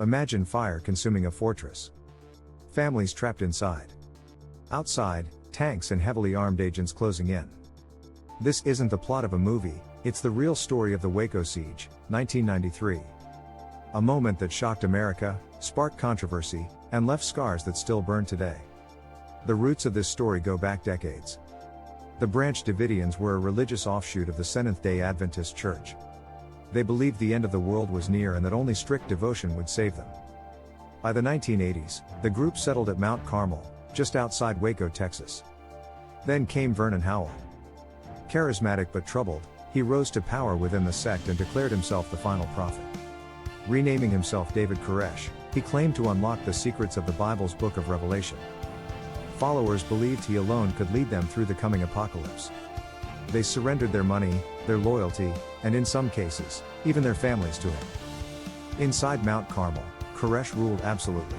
Imagine fire consuming a fortress. Families trapped inside. Outside, tanks and heavily armed agents closing in. This isn't the plot of a movie, it's the real story of the Waco Siege, 1993. A moment that shocked America, sparked controversy, and left scars that still burn today. The roots of this story go back decades. The Branch Davidians were a religious offshoot of the Seventh-day Adventist Church. They believed the end of the world was near and that only strict devotion would save them. By the 1980s, the group settled at Mount Carmel, just outside Waco, Texas. Then came Vernon Howell. Charismatic but troubled, he rose to power within the sect and declared himself the final prophet. Renaming himself David Koresh, he claimed to unlock the secrets of the Bible's book of Revelation. Followers believed he alone could lead them through the coming apocalypse. They surrendered their money, their loyalty, and in some cases, even their families to him. Inside Mount Carmel, Koresh ruled absolutely.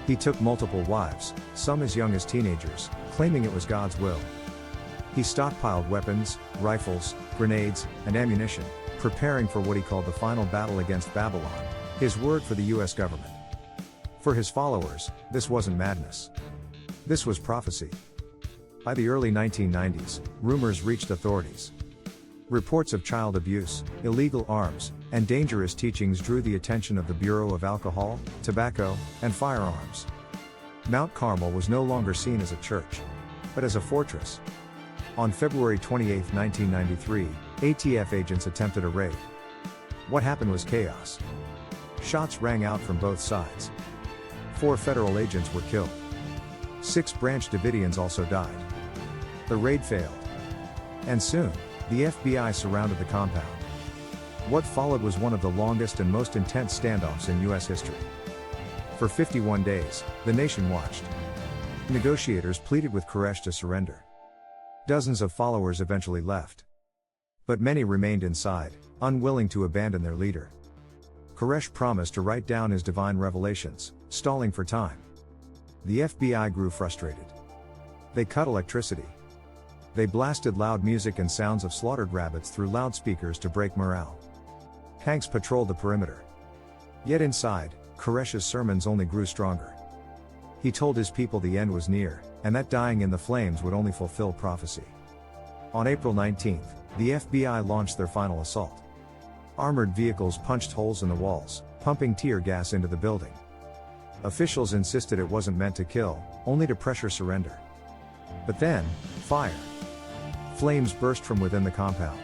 He took multiple wives, some as young as teenagers, claiming it was God's will. He stockpiled weapons, rifles, grenades, and ammunition, preparing for what he called the final battle against Babylon, his word for the US government. For his followers, this wasn't madness. This was prophecy. By the early 1990s, rumors reached authorities. Reports of child abuse, illegal arms, and dangerous teachings drew the attention of the Bureau of Alcohol, Tobacco, and Firearms. Mount Carmel was no longer seen as a church, but as a fortress. On February 28, 1993, ATF agents attempted a raid. What happened was chaos. Shots rang out from both sides. 4 federal agents were killed. 6 Branch Davidians also died. The raid failed. And soon, the FBI surrounded the compound. What followed was one of the longest and most intense standoffs in US history. For 51 days, the nation watched. Negotiators pleaded with Koresh to surrender. Dozens of followers eventually left. But many remained inside, unwilling to abandon their leader. Koresh promised to write down his divine revelations, stalling for time. The FBI grew frustrated. They cut electricity. They blasted loud music and sounds of slaughtered rabbits through loudspeakers to break morale. Tanks patrolled the perimeter. Yet inside, Koresh's sermons only grew stronger. He told his people the end was near, and that dying in the flames would only fulfill prophecy. On April 19, the FBI launched their final assault. Armored vehicles punched holes in the walls, pumping tear gas into the building. Officials insisted it wasn't meant to kill, only to pressure surrender. But then, fire. Flames burst from within the compound.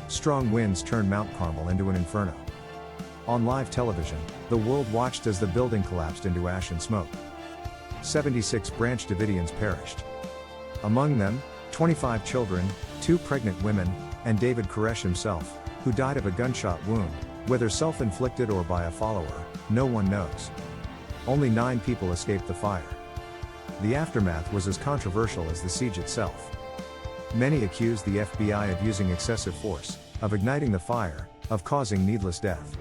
Strong winds turned Mount Carmel into an inferno. On live television, the world watched as the building collapsed into ash and smoke. 76 Branch Davidians perished. Among them, 25 children, 2 pregnant women, and David Koresh himself, who died of a gunshot wound, whether self-inflicted or by a follower, no one knows. Only 9 people escaped the fire. The aftermath was as controversial as the siege itself. Many accused the FBI of using excessive force, of igniting the fire, of causing needless death.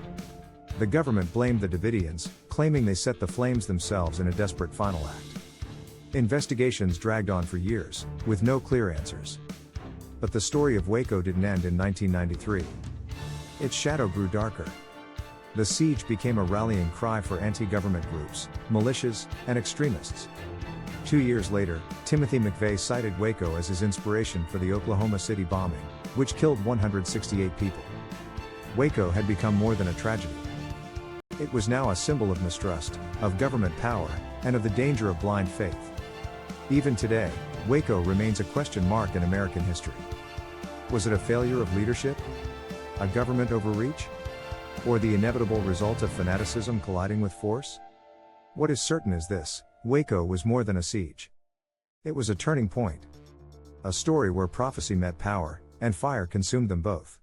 The government blamed the Davidians, claiming they set the flames themselves in a desperate final act. Investigations dragged on for years, with no clear answers. But the story of Waco didn't end in 1993. Its shadow grew darker. The siege became a rallying cry for anti-government groups, militias, and extremists. 2 years later, Timothy McVeigh cited Waco as his inspiration for the Oklahoma City bombing, which killed 168 people. Waco had become more than a tragedy. It was now a symbol of mistrust, of government power, and of the danger of blind faith. Even today, Waco remains a question mark in American history. Was it a failure of leadership? A government overreach? Or the inevitable result of fanaticism colliding with force? What is certain is this: Waco was more than a siege. It was a turning point. A story where prophecy met power, and fire consumed them both.